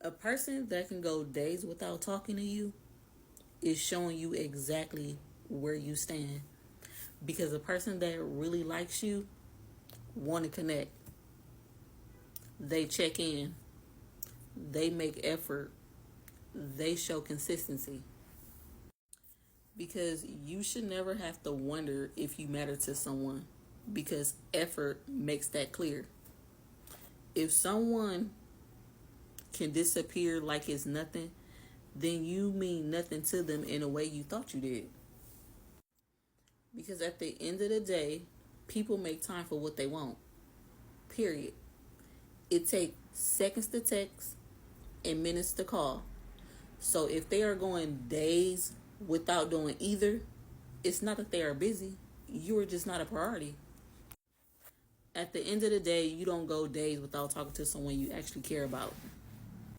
A person that can go days without talking to you is showing you exactly where you stand. Because a person that really likes you want to connect. They check in. They make effort. They show consistency. Because you should never have to wonder if you matter to someone. Because effort makes that clear. If someone can disappear like it's nothing, then you mean nothing to them in a way you thought you did. Because at the end of the day, people make time for what they want. Period. It takes seconds to text and minutes to call. So if they are going days without doing either, it's not that they are busy. You are just not a priority. At the end of the day, you don't go days without talking to someone you actually care about.